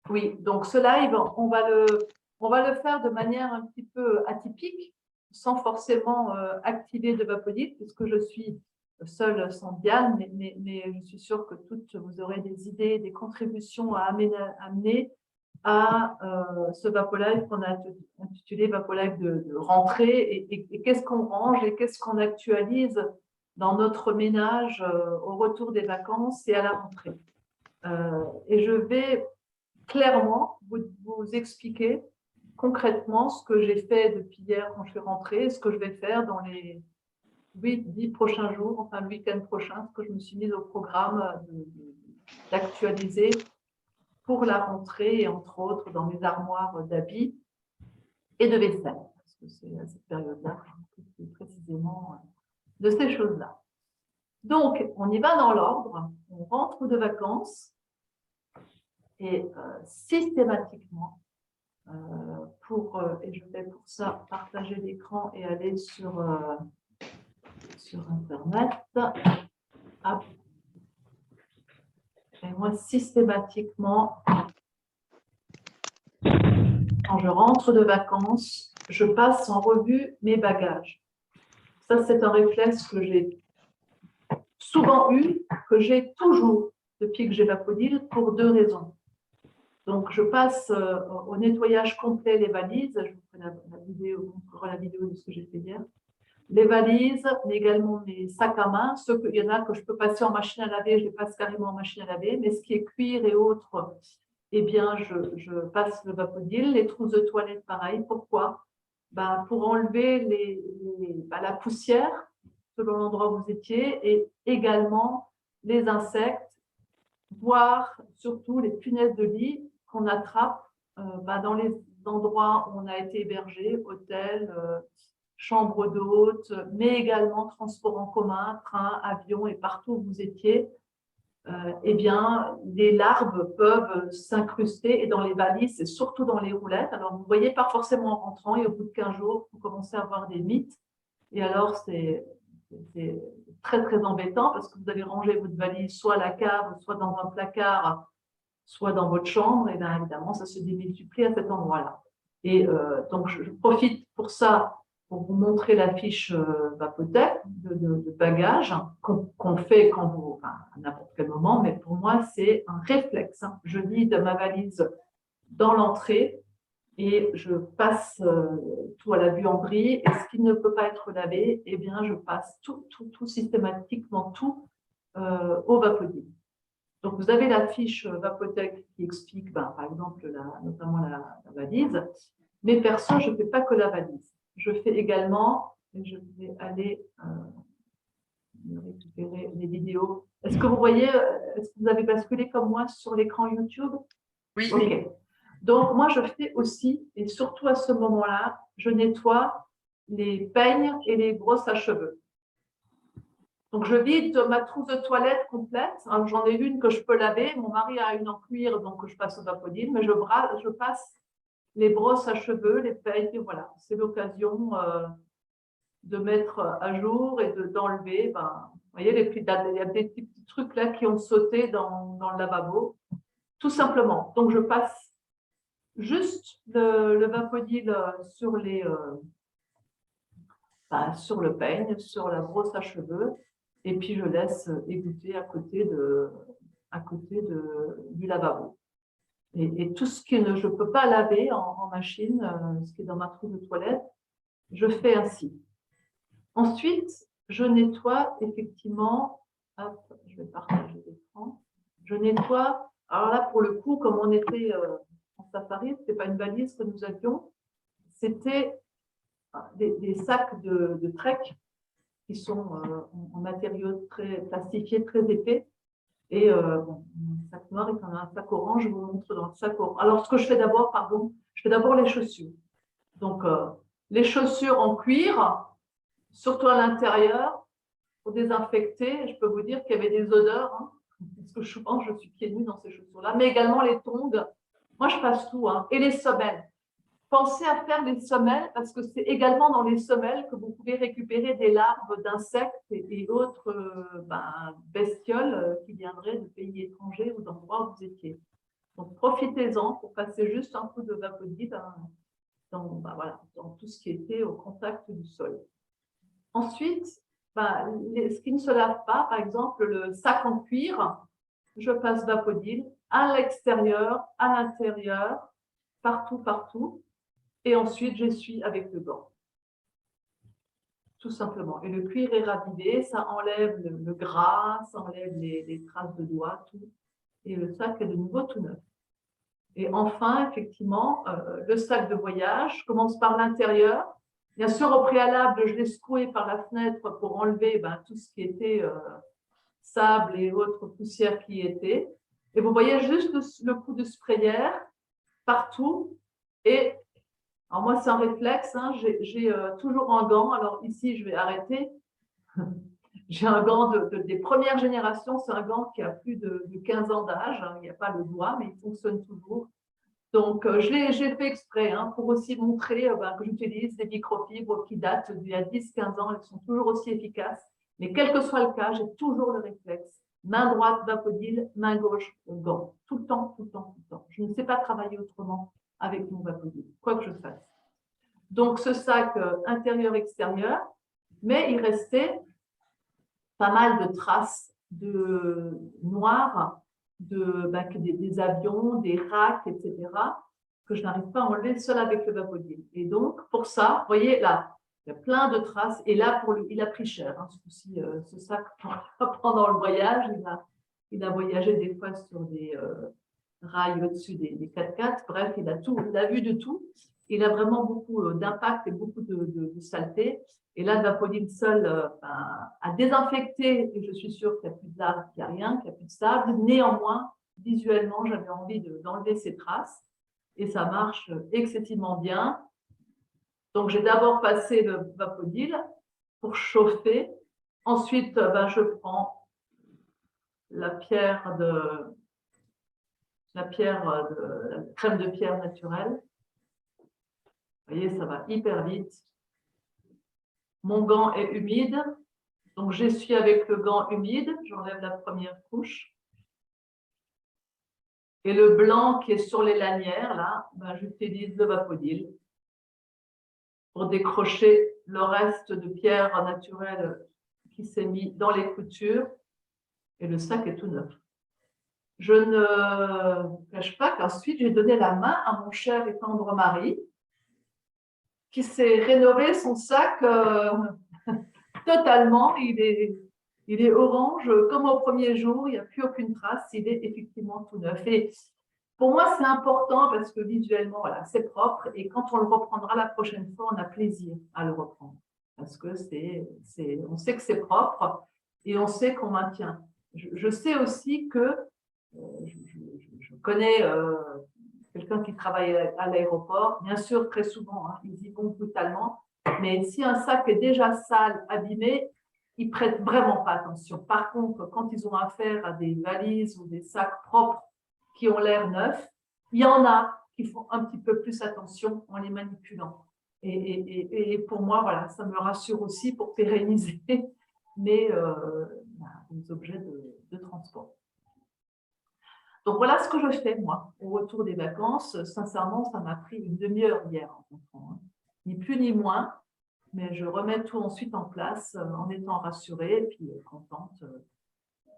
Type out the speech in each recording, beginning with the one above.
Oui, donc ce live, on va le faire de manière un petit peu atypique, sans forcément activer de Vapodil, puisque je suis seule sans Diane, mais je suis sûre que toutes vous aurez des idées, des contributions à amener à ce Vapolive qu'on a intitulé Vapolive de rentrée, et qu'est-ce qu'on range et qu'est-ce qu'on actualise dans notre ménage au retour des vacances et à la rentrée. Et je vais clairement vous expliquer concrètement ce que j'ai fait depuis hier quand je suis rentrée, ce que je vais faire dans les 8-10 prochains jours, enfin le week-end prochain, ce que je me suis mise au programme d'actualiser pour la rentrée, et entre autres dans mes armoires d'habits et de vaisselle, parce que c'est à cette période-là que je m'occupe précisément de ces choses-là. Donc, on y va dans l'ordre, on rentre de vacances, et systématiquement, et je vais pour ça partager l'écran et aller sur Internet. Hop. Et moi, systématiquement, quand je rentre de vacances, je passe en revue mes bagages. Ça, c'est un réflexe que j'ai souvent eu, que j'ai toujours depuis que j'ai Vapodil, pour deux raisons. Donc, je passe au nettoyage complet les valises. Je vous ferai la vidéo de ce que j'ai fait hier. Les valises, mais également mes sacs à main. Il y en a que je peux passer en machine à laver, je les passe carrément en machine à laver. Mais ce qui est cuir et autres, eh bien, je passe le Vapodil. Les trousses de toilette, pareil. Pourquoi? Pour enlever la poussière selon l'endroit où vous étiez, et également les insectes, voire surtout les punaises de lit qu'on attrape dans les endroits où on a été hébergé, hôtel, chambre d'hôte, mais également transport en commun, train, avion, et partout où vous étiez. Eh bien, les larves peuvent s'incruster, et dans les valises, et surtout dans les roulettes. Alors, vous ne voyez pas forcément en rentrant, et au bout de 15 jours, vous commencez à avoir des mites. Et alors, c'est très, très embêtant, parce que vous avez rangé votre valise soit à la cave, soit dans un placard, soit dans votre chambre, et bien évidemment, ça se démultiplie à cet endroit-là. Et donc, je profite pour ça, pour vous montrer la fiche Vapotec de bagages qu'on fait à n'importe quel moment, mais pour moi, c'est un réflexe. Je vide ma valise dans l'entrée et je passe tout à la buanderie, et ce qui ne peut pas être lavé, eh bien, je passe tout systématiquement tout au Vapodil. Donc, vous avez la fiche Vapotec qui explique, par exemple, notamment la valise. Mais perso, je ne fais pas que la valise. Je fais également, et je vais aller récupérer les vidéos. Est-ce que vous voyez, est-ce que vous avez basculé comme moi sur l'écran YouTube? Oui. Ok. Donc, moi, je fais aussi, et surtout à ce moment-là, je nettoie les peignes et les brosses à cheveux. Donc, je vide ma trousse de toilette complète. J'en ai une que je peux laver. Mon mari a une en cuir, donc je passe au Vapodil, mais je passe les brosses à cheveux, les peignes, voilà. C'est l'occasion de mettre à jour et d'enlever. Vous voyez, il y a des petits trucs là qui ont sauté dans le lavabo, tout simplement. Donc, je passe juste le Vapodil sur sur le peigne, sur la brosse à cheveux, et puis je laisse égoutter à côté du lavabo. Et tout ce que je ne peux pas laver en machine, ce qui est dans ma trousse de toilette, je fais ainsi. Ensuite, je nettoie effectivement, hop, je vais partager l'écran, je nettoie, alors là pour le coup, comme on était en safari, ce n'était pas une valise que nous avions, c'était des sacs de trek qui sont en matériaux très plastifiés, très épais. Et un sac noir et quand on a un sac orange, je vous montre dans le sac orange. Alors, ce que je fais d'abord, je fais d'abord les chaussures. Donc, les chaussures en cuir, surtout à l'intérieur, pour désinfecter. Je peux vous dire qu'il y avait des odeurs, parce que souvent, je suis pieds nus dans ces chaussures-là, mais également les tongs. Moi, je passe tout, et les semelles. Pensez à faire les semelles parce que c'est également dans les semelles que vous pouvez récupérer des larves d'insectes et autres bestioles qui viendraient de pays étrangers ou d'endroits où vous étiez. Donc, profitez-en pour passer juste un coup de Vapodil dans tout ce qui était au contact du sol. Ensuite, ce qui ne se lave pas, par exemple, le sac en cuir, je passe Vapodil à l'extérieur, à l'intérieur, partout, partout. Et ensuite, j'essuie avec le gant. Tout simplement. Et le cuir est ravivé, ça enlève le gras, ça enlève les traces de doigts, tout. Et le sac est de nouveau tout neuf. Et enfin, effectivement, le sac de voyage commence par l'intérieur. Bien sûr, au préalable, je l'ai secoué par la fenêtre pour enlever tout ce qui était sable et autres poussières qui y étaient. Et vous voyez juste le coup de sprayère partout. Et alors moi, c'est un réflexe. Hein, j'ai toujours un gant. Alors ici, je vais arrêter. J'ai un gant des premières générations. C'est un gant qui a plus de 15 ans d'âge. Il n'y a pas le doigt, mais il fonctionne toujours. Donc, j'ai fait exprès pour aussi montrer que j'utilise des microfibres qui datent d'il y a 10-15 ans. Elles sont toujours aussi efficaces. Mais quel que soit le cas, j'ai toujours le réflexe. Main droite, Vapodil, main gauche, gant. Tout le temps, tout le temps, tout le temps. Je ne sais pas travailler autrement avec mon Vapodil, quoi que je fasse. Donc, ce sac intérieur-extérieur, mais il restait pas mal de traces de noir, des avions, des racks, etc., que je n'arrive pas à enlever seul avec le Vapodil. Et donc, pour ça, vous voyez là, il y a plein de traces. Et là, il a pris cher, ce sac, pendant le voyage. Il a voyagé des fois sur des rails au-dessus des 4x4. Bref, il a vu de tout. Il a vraiment beaucoup d'impact et beaucoup de saleté. Et là, le Vapodil seul a désinfecté, et je suis sûre qu'il n'y a plus de larves, qu'il n'y a rien, qu'il n'y a plus de sable. Néanmoins, visuellement, j'avais envie d'enlever ces traces. Et ça marche excessivement bien. Donc, j'ai d'abord passé le Vapodil pour chauffer. Ensuite, je prends la crème de pierre naturelle. Vous voyez, ça va hyper vite. Mon gant est humide, donc j'essuie avec le gant humide. J'enlève la première couche. Et le blanc qui est sur les lanières, là, j'utilise le Vapodil pour décrocher le reste de pierre naturelle qui s'est mis dans les coutures. Et le sac est tout neuf. Je ne vous cache pas qu'ensuite, j'ai donné la main à mon cher et tendre mari qui s'est rénové son sac totalement. Il est orange comme au premier jour. Il n'y a plus aucune trace. Il est effectivement tout neuf. Et pour moi, c'est important parce que visuellement, voilà, c'est propre. Et quand on le reprendra la prochaine fois, on a plaisir à le reprendre. Parce que on sait que c'est propre et on sait qu'on maintient. Je sais aussi que je connais quelqu'un qui travaille à l'aéroport. Bien sûr, très souvent, ils y vont brutalement. Mais si un sac est déjà sale, abîmé, ils ne prêtent vraiment pas attention. Par contre, quand ils ont affaire à des valises ou des sacs propres qui ont l'air neufs, il y en a qui font un petit peu plus attention en les manipulant. Et pour moi, voilà, ça me rassure aussi pour pérenniser les objets de transport. Donc, voilà ce que je fais, moi, au retour des vacances. Sincèrement, ça m'a pris une demi-heure hier en rentrant, ni plus ni moins, mais je remets tout ensuite en place en étant rassurée et puis contente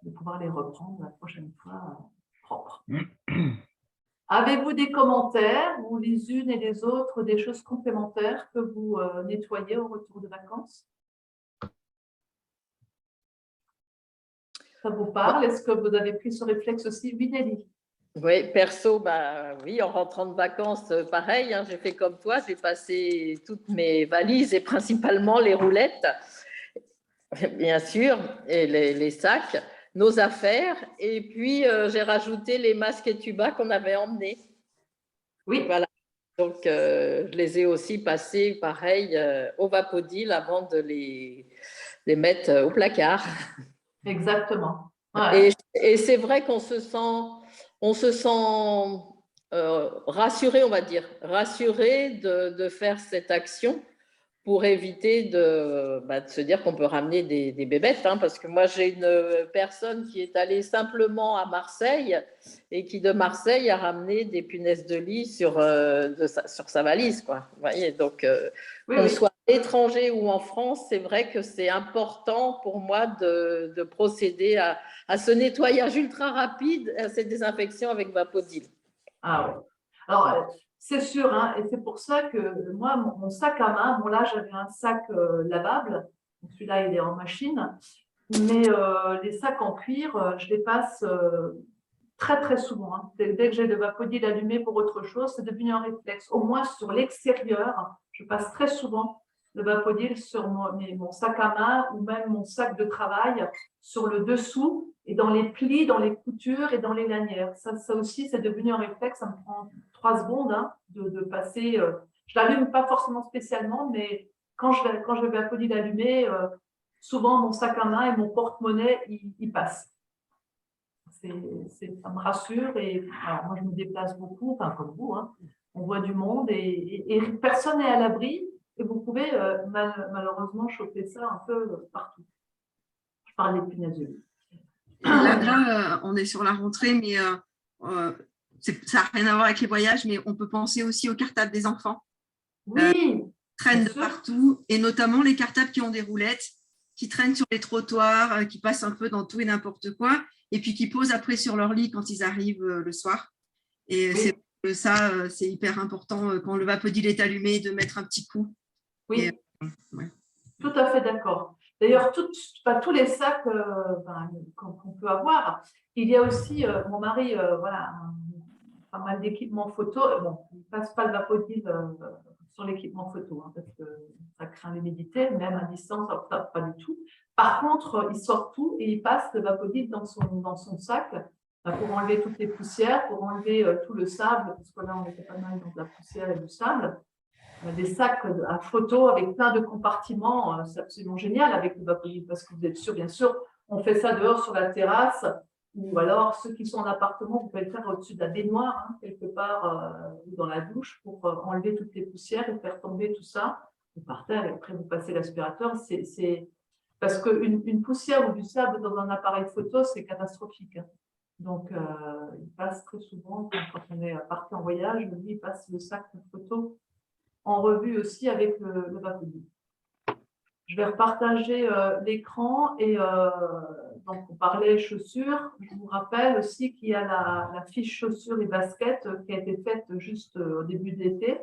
de pouvoir les reprendre la prochaine fois propres. Avez-vous des commentaires ou les unes et les autres, des choses complémentaires que vous nettoyez au retour de vacances? Ça vous parle? Est-ce que vous avez pris ce réflexe aussi, Nelly? Oui, perso, oui, en rentrant de vacances, pareil, j'ai fait comme toi, j'ai passé toutes mes valises et principalement les roulettes, bien sûr, et les sacs, nos affaires, et puis j'ai rajouté les masques et tubas qu'on avait emmenés. Oui. Voilà. Donc, je les ai aussi passés, pareil, au Vapodil avant de les mettre au placard. Exactement. Ouais. Et c'est vrai qu'on se sent rassurer, on va dire, rassurer de faire cette action pour éviter de se dire qu'on peut ramener des bébêtes, hein, parce que moi, j'ai une personne qui est allée simplement à Marseille et qui, de Marseille, a ramené des punaises de lit sur sa valise, quoi. Vous voyez, donc, qu'on soit à l'étranger ou en France, c'est vrai que c'est important pour moi de procéder à ce nettoyage ultra rapide, à cette désinfection avec Vapodil. Ah oui. Alors, c'est sûr, hein, et c'est pour ça que moi, mon sac à main, bon là, j'avais un sac lavable, celui-là, il est en machine, mais les sacs en cuir, je les passe très, très souvent. Hein. Dès que j'ai le Vapodil allumé pour autre chose, c'est devenu un réflexe. Au moins, sur l'extérieur, je passe très souvent le Vapodil sur mon sac à main ou même mon sac de travail sur le dessous et dans les plis, dans les coutures et dans les lanières. Ça aussi, c'est devenu un réflexe. Ça me prend 3 secondes hein, de passer. Je ne l'allume pas forcément spécialement, mais quand je vais Vapodil allumé, souvent mon sac à main et mon porte-monnaie, ils passent. Ça me rassure et alors moi je me déplace beaucoup, enfin comme vous, hein, on voit du monde et personne n'est à l'abri et vous pouvez malheureusement choper ça un peu partout. Je parle des punaises de lit. Là, on est sur la rentrée, mais ça n'a rien à voir avec les voyages, mais on peut penser aussi aux cartables des enfants. Oui, traînent de partout et notamment les cartables qui ont des roulettes, qui traînent sur les trottoirs, qui passent un peu dans tout et n'importe quoi, et puis qui posent après sur leur lit quand ils arrivent le soir. Et oui. C'est hyper important quand le Vapodil est allumé de mettre un petit coup. Oui, et, ouais. Tout à fait d'accord. D'ailleurs, tous les sacs qu'on peut avoir, il y a aussi, mon mari, voilà, pas mal d'équipements photo. Bon, il ne passe pas le Vapodil sur l'équipement photo, hein, parce que ça craint l'humidité, même à distance, ça, pas du tout. Par contre, il sort tout et il passe le Vapodil dans son sac pour enlever toutes les poussières, pour enlever tout le sable, parce que là, on était pas mal dans de la poussière et du sable. Des sacs à photo avec plein de compartiments, c'est absolument génial avec le Vapodil, parce que vous êtes sûr, bien sûr, on fait ça dehors sur la terrasse, ou alors ceux qui sont en appartement, vous pouvez le faire au-dessus de la baignoire, hein, quelque part, ou dans la douche, pour enlever toutes les poussières et faire tomber tout ça, ou par terre, et après vous passez l'aspirateur. Parce qu'une poussière ou du sable dans un appareil photo, c'est catastrophique. Hein. Donc, il passe très souvent, quand on est parti en voyage, lui, il passe le sac de photo en revue aussi avec le Vapodil. Je vais repartager l'écran et donc on parlait chaussures. Je vous rappelle aussi qu'il y a la fiche chaussures et baskets qui a été faite juste au début de l'été.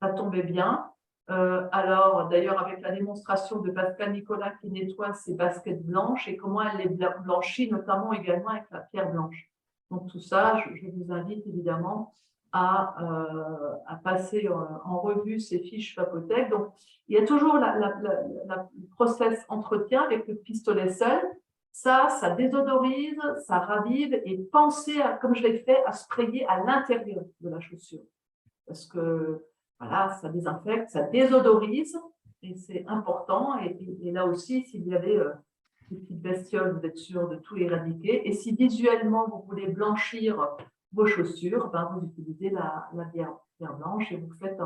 Ça tombait bien. Alors d'ailleurs avec la démonstration de Pascal Nicolas qui nettoie ses baskets blanches et comment elle les blanchit, notamment également avec la pierre blanche. Donc tout ça, je vous invite évidemment à passer en revue ces fiches Vapotech. Donc, il y a toujours le process entretien avec le pistolet seul. Ça désodorise, ça ravive et pensez, comme je l'ai fait, à sprayer à l'intérieur de la chaussure. Parce que voilà, ça désinfecte, ça désodorise et c'est important. Et là aussi, s'il y avait des petites bestioles, vous êtes sûr de tout éradiquer. Et si visuellement, vous voulez blanchir vos chaussures, vous utilisez la pierre blanche et vous faites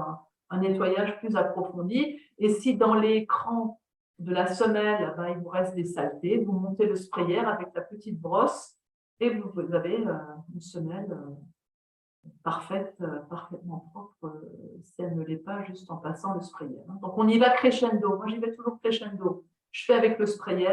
un nettoyage plus approfondi. Et si dans l'écran de la semelle, il vous reste des saletés, vous montez le sprayer avec la petite brosse et vous avez une semelle parfaitement propre, si elle ne l'est pas, juste en passant le sprayer. Donc, on y va crescendo. Moi, j'y vais toujours crescendo. Je fais avec le sprayer,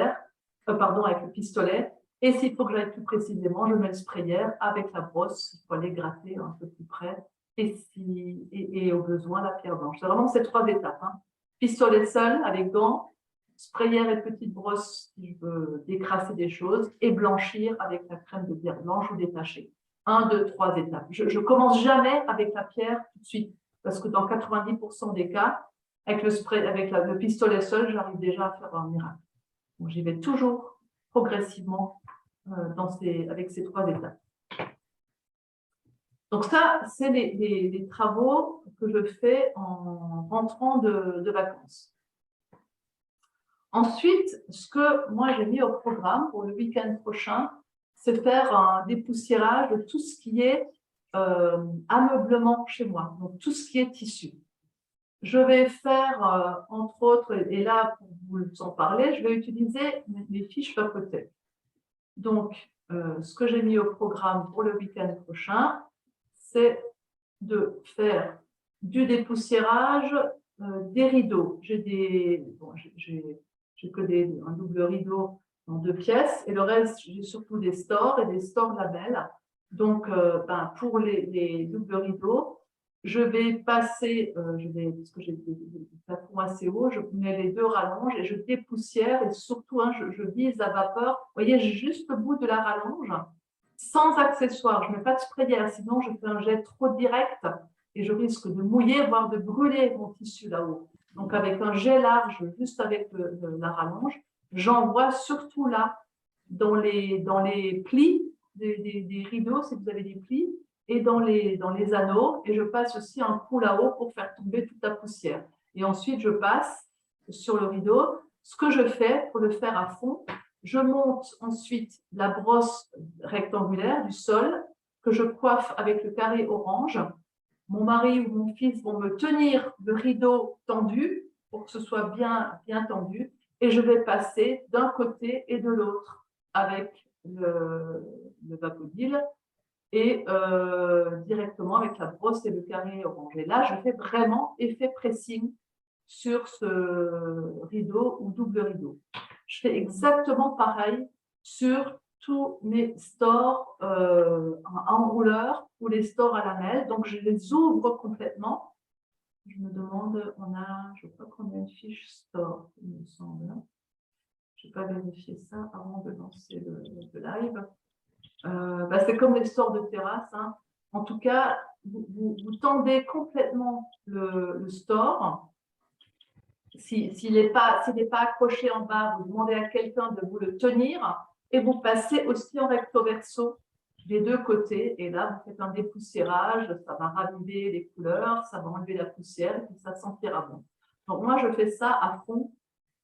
avec le pistolet. Et s'il faut que j'aille plus précisément, je mets le sprayer avec la brosse. Il faut aller gratter un peu plus près. Et au besoin, la pierre blanche. C'est vraiment ces 3 étapes. Hein. Pistolet seul, avec gants, sprayer et petite brosse si je veux décrasser des choses, et blanchir avec la crème de pierre blanche ou détacher. 1, 2, 3 étapes. Je ne commence jamais avec la pierre tout de suite, parce que dans 90% des cas, avec le pistolet seul, j'arrive déjà à faire un miracle. Donc, j'y vais toujours progressivement avec ces 3 étapes. Donc ça, c'est les travaux que je fais en rentrant de vacances. Ensuite, ce que moi j'ai mis au programme pour le week-end prochain, c'est faire un dépoussiérage de tout ce qui est ameublement chez moi, donc tout ce qui est tissu. Je vais faire, entre autres, et là, pour vous en parler, je vais utiliser mes fiches papotées. Donc, ce que j'ai mis au programme pour le week-end prochain, c'est de faire du dépoussiérage, des rideaux. J'ai que un double rideau en 2 pièces, et le reste, j'ai surtout des stores et des stores lamelles. Donc, pour les doubles rideaux, je vais passer, parce que j'ai des plafonds assez hauts, je mets les 2 rallonges et je dépoussière, et surtout, je vise à vapeur. Vous voyez, j'ai juste le bout de la rallonge, sans accessoire. Je ne mets pas de sprayer, sinon je fais un jet trop direct et je risque de mouiller, voire de brûler mon tissu là-haut. Donc, avec un jet large, juste avec la rallonge, j'envoie surtout là, dans les plis des rideaux, si vous avez des plis, et dans les anneaux, et je passe aussi un coup là-haut pour faire tomber toute la poussière. Et ensuite, je passe sur le rideau. Ce que je fais pour le faire à fond, je monte ensuite la brosse rectangulaire du sol que je coiffe avec le carré orange. Mon mari ou mon fils vont me tenir le rideau tendu pour que ce soit bien tendu, et je vais passer d'un côté et de l'autre avec le Vapodil et directement avec la brosse et le carré orange. Et là, je fais vraiment effet pressing sur ce rideau ou double rideau. Je fais exactement pareil sur tous mes stores enrouleurs ou les stores à lamelles. Donc, je les ouvre complètement. Je me demande, je crois qu'on a une fiche store, il me semble. Je n'ai pas vérifié ça avant de lancer le live. C'est comme les stores de terrasse. Hein. En tout cas, vous tendez complètement le store. S'il n'est pas accroché en bas, vous demandez à quelqu'un de vous le tenir, et vous passez aussi en recto verso des 2 côtés. Et là, vous faites un dépoussiérage, ça va raviver les couleurs, ça va enlever la poussière, et puis ça sentira bon. Donc moi, je fais ça à fond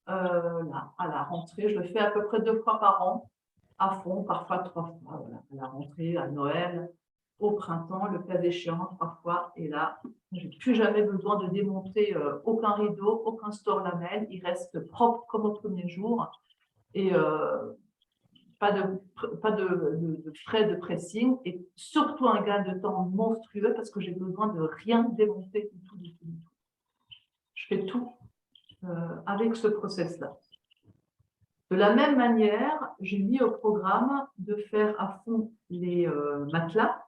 là, à la rentrée. Je le fais à peu près 2 fois par an, à fond, parfois 3 fois, voilà, à la rentrée, à Noël, au printemps, le cas échéant, 3 fois. Et là, je n'ai plus jamais besoin de démonter aucun rideau, aucun store lamelle. Il reste propre comme au premier jour. Et pas de frais de pressing. Et surtout un gain de temps monstrueux parce que j'ai besoin de rien démonter du tout. Je fais tout avec ce process-là. De la même manière, j'ai mis au programme de faire à fond les matelas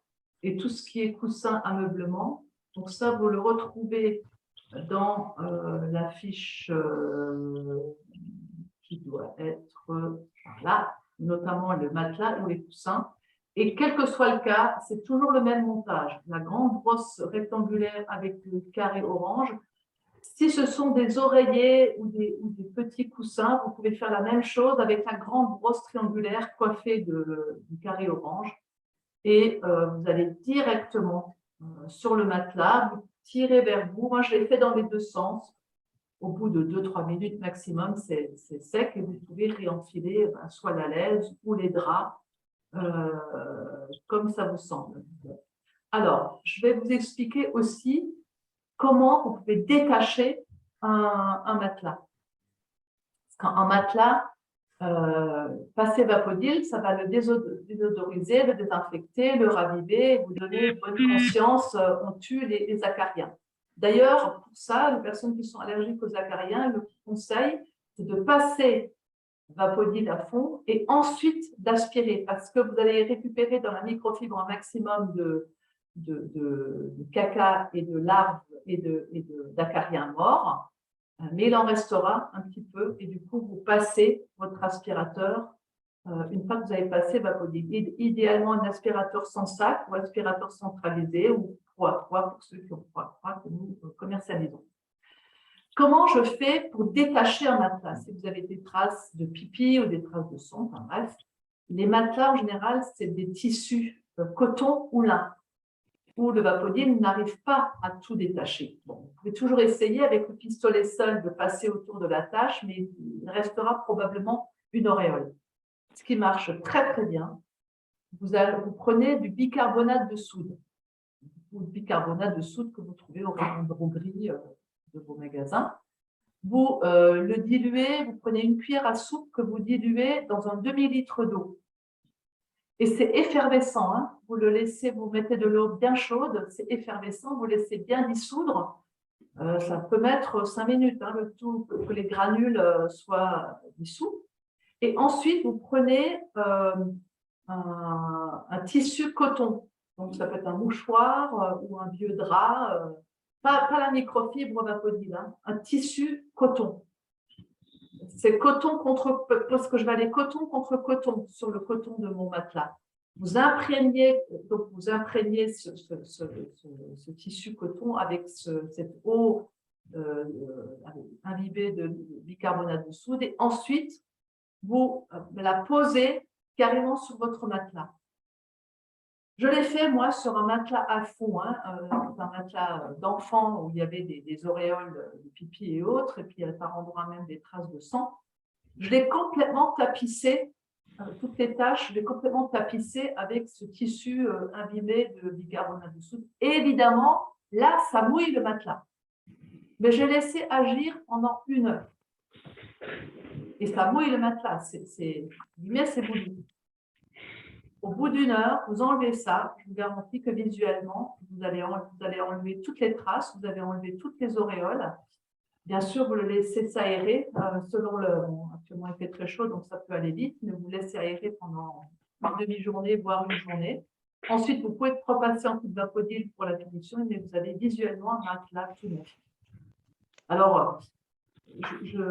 et tout ce qui est coussin ameublement. Donc ça, vous le retrouvez dans la fiche qui doit être là, notamment le matelas ou les coussins. Et quel que soit le cas, c'est toujours le même montage. La grande brosse rectangulaire avec le carré orange. Si ce sont des oreillers ou des petits coussins, vous pouvez faire la même chose avec la grande brosse triangulaire coiffée du carré orange. Et vous allez directement sur le matelas, vous tirez vers vous. Moi, je l'ai fait dans les 2 sens. Au bout de 2-3 minutes maximum, c'est sec et vous pouvez réenfiler soit la laise ou les draps, comme ça vous semble. Alors, je vais vous expliquer aussi comment vous pouvez détacher un matelas. Parce qu'un matelas, passer Vapodil, ça va le désodoriser, le désinfecter, le raviver, vous donner une bonne conscience, on tue les acariens. D'ailleurs, pour ça, les personnes qui sont allergiques aux acariens, le conseil, c'est de passer Vapodil à fond et ensuite d'aspirer, parce que vous allez récupérer dans la microfibre un maximum de caca et de larves et d'acariens morts, mais il en restera un petit peu et du coup, vous passez votre aspirateur une fois que vous avez passé Vapodil. Idéalement, un aspirateur sans sac ou aspirateur centralisé ou pro à froid pour ceux qui ont froid à froid que nous commercialisons. Comment je fais pour détacher un matelas? Si vous avez des traces de pipi ou des traces de sang, enfin bref, les matelas en général, c'est des tissus coton ou lin, où le Vapodil n'arrive pas à tout détacher. Bon, vous pouvez toujours essayer avec le pistolet seul de passer autour de la tâche, mais il restera probablement une auréole. Ce qui marche très très bien, vous prenez du bicarbonate de soude. ou le bicarbonate de soude que vous trouvez au rayon droguerie de vos magasins. Vous le diluez, vous prenez une cuillère à soupe que vous diluez dans un demi-litre d'eau. Et c'est effervescent, hein. Vous le laissez, vous mettez de l'eau bien chaude, c'est effervescent, vous laissez bien dissoudre. Ça peut mettre 5 minutes, hein, le tout que les granules soient dissous. Et ensuite, vous prenez un tissu coton. Donc, ça peut être un mouchoir ou un vieux drap, pas la microfibre Vapodil, hein, un tissu coton. C'est coton parce que je vais aller coton contre coton sur le coton de mon matelas. Vous imprégnez ce tissu coton avec cette eau imbibée de bicarbonate de soude et ensuite vous la posez carrément sur votre matelas. Je l'ai fait, moi, sur un matelas à fond, hein, un matelas d'enfant où il y avait des auréoles de pipi et autres, et puis par endroits même des traces de sang. Je l'ai complètement tapissé, toutes les taches, je l'ai complètement tapissé avec ce tissu imbibé de bicarbonate de soude. Et évidemment, là, ça mouille le matelas. Mais j'ai laissé agir pendant 1 heure. Et ça mouille le matelas, c'est bouilli. Au bout d'1 heure, vous enlevez ça. Je vous garantis que visuellement, vous allez enlever toutes les traces, vous allez enlever toutes les auréoles. Bien sûr, vous le laissez s'aérer actuellement, il fait très chaud, donc ça peut aller vite, mais vous laissez aérer pendant une demi-journée, voire une journée. Ensuite, vous pouvez repasser en coup de Vapodil pour la finition, mais vous avez visuellement un matelas tout neuf. Alors, je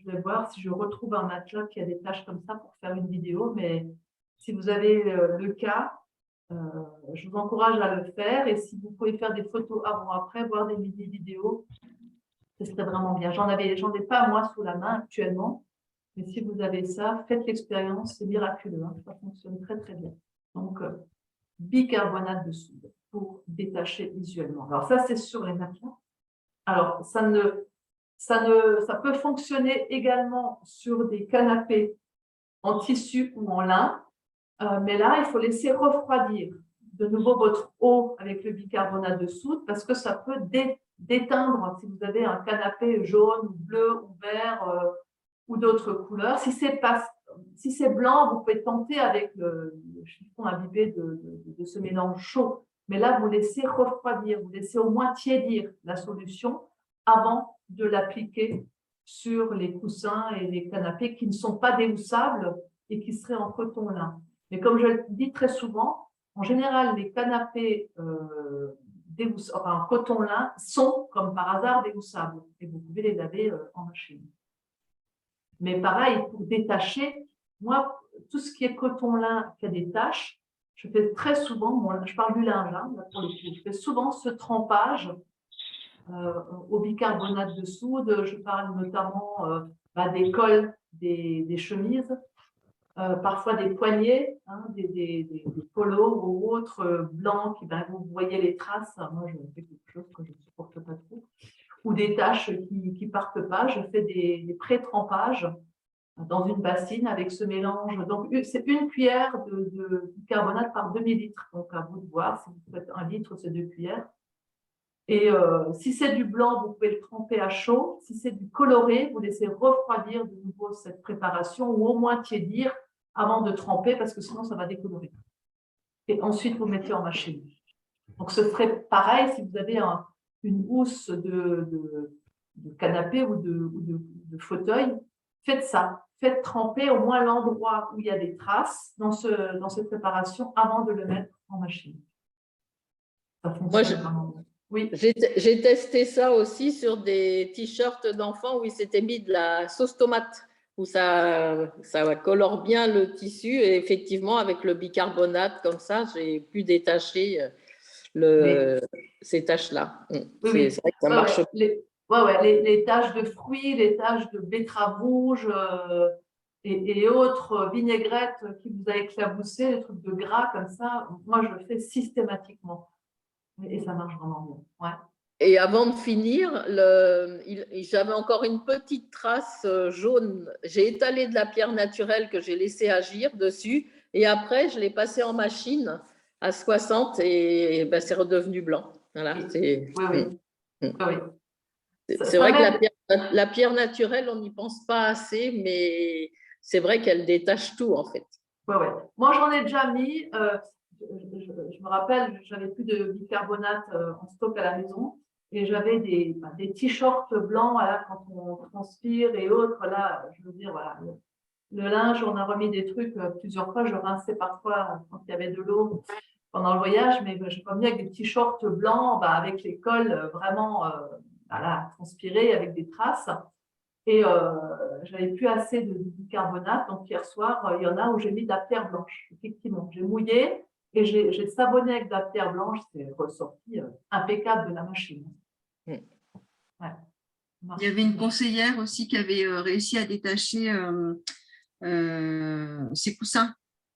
vais voir si je retrouve un matelas qui a des taches comme ça pour faire une vidéo, mais si vous avez le cas, je vous encourage à le faire. Et si vous pouvez faire des photos avant-après, voir des vidéos, ce serait vraiment bien. J'en ai pas moi sous la main actuellement, mais si vous avez ça, faites l'expérience, c'est miraculeux, hein, ça fonctionne très très bien. Donc, bicarbonate de soude pour détacher visuellement. Alors ça, c'est sur les matelas. Alors, ça peut fonctionner également sur des canapés en tissu ou en lin, mais là, il faut laisser refroidir de nouveau votre eau avec le bicarbonate de soude parce que ça peut d'éteindre si vous avez un canapé jaune, ou bleu ou vert ou d'autres couleurs. Si c'est blanc, vous pouvez tenter avec le chiffon imbibé de ce mélange chaud. Mais là, vous laissez refroidir, vous laissez au moins tiédir la solution avant de l'appliquer sur les coussins et les canapés qui ne sont pas déhoussables et qui seraient en coton lin. Mais comme je le dis très souvent, en général, les canapés en coton lin sont, comme par hasard, déhoussables et vous pouvez les laver en machine. Mais pareil, pour détacher, moi, tout ce qui est coton lin qui a des taches, je fais très souvent, je parle du linge, hein, pour le coup, je fais souvent ce trempage au bicarbonate de soude. Je parle notamment des cols des chemises, parfois des poignets, hein, des polos ou autres blancs qui, vous voyez les traces. Moi, je fais quelque chose que je ne supporte pas trop. Ou des taches qui ne partent pas. Je fais des pré-trempages dans une bassine avec ce mélange. Donc, c'est 1 cuillère de bicarbonate par demi-litre. Donc, à vous de voir. Si vous faites 1 litre, c'est 2 cuillères. Et si c'est du blanc, vous pouvez le tremper à chaud. Si c'est du coloré, vous laissez refroidir de nouveau cette préparation ou au moins tiédir avant de tremper parce que sinon, ça va décolorer. Et ensuite, vous mettez en machine. Donc, ce serait pareil si vous avez une housse de canapé ou de fauteuil. Faites ça. Faites tremper au moins l'endroit où il y a des traces dans cette préparation avant de le mettre en machine. Ça fonctionne vraiment bien. Oui. J'ai testé ça aussi sur des t-shirts d'enfants où ils s'étaient mis de la sauce tomate, où ça colore bien le tissu. Et effectivement, avec le bicarbonate, comme ça, j'ai pu détacher ces taches-là. Oui. C'est vrai que ça marche. Les taches de fruits, les taches de betterave rouge et autres vinaigrettes qui vous a éclaboussé, des trucs de gras comme ça, moi, je le fais systématiquement. Et ça marche vraiment bien. Ouais. Et avant de finir, j'avais encore une petite trace jaune. J'ai étalé de la pierre naturelle que j'ai laissé agir dessus. Et après, je l'ai passé en machine à 60 et ben, c'est redevenu blanc. Voilà, Oui, oui. Oui, oui. C'est vrai que la pierre naturelle, on n'y pense pas assez, mais c'est vrai qu'elle détache tout en fait. Ouais, ouais. Moi, j'en ai déjà mis. Je me rappelle, j'avais plus de bicarbonate en stock à la maison et j'avais des t-shirts blancs voilà, quand on transpire et autres. Là, je veux dire, voilà, le linge, on a remis des trucs plusieurs fois. Je rinçais parfois quand il y avait de l'eau pendant le voyage, mais je remis avec des t-shirts blancs avec les cols vraiment voilà, transpirés avec des traces. Et j'avais plus assez de bicarbonate. Donc, hier soir, il y en a où j'ai mis de la pierre blanche. Effectivement, j'ai mouillé et j'ai savonné avec de la pierre blanche. C'est ressorti impeccable de la machine. Ouais. Il y avait une conseillère aussi qui avait réussi à détacher ses coussins,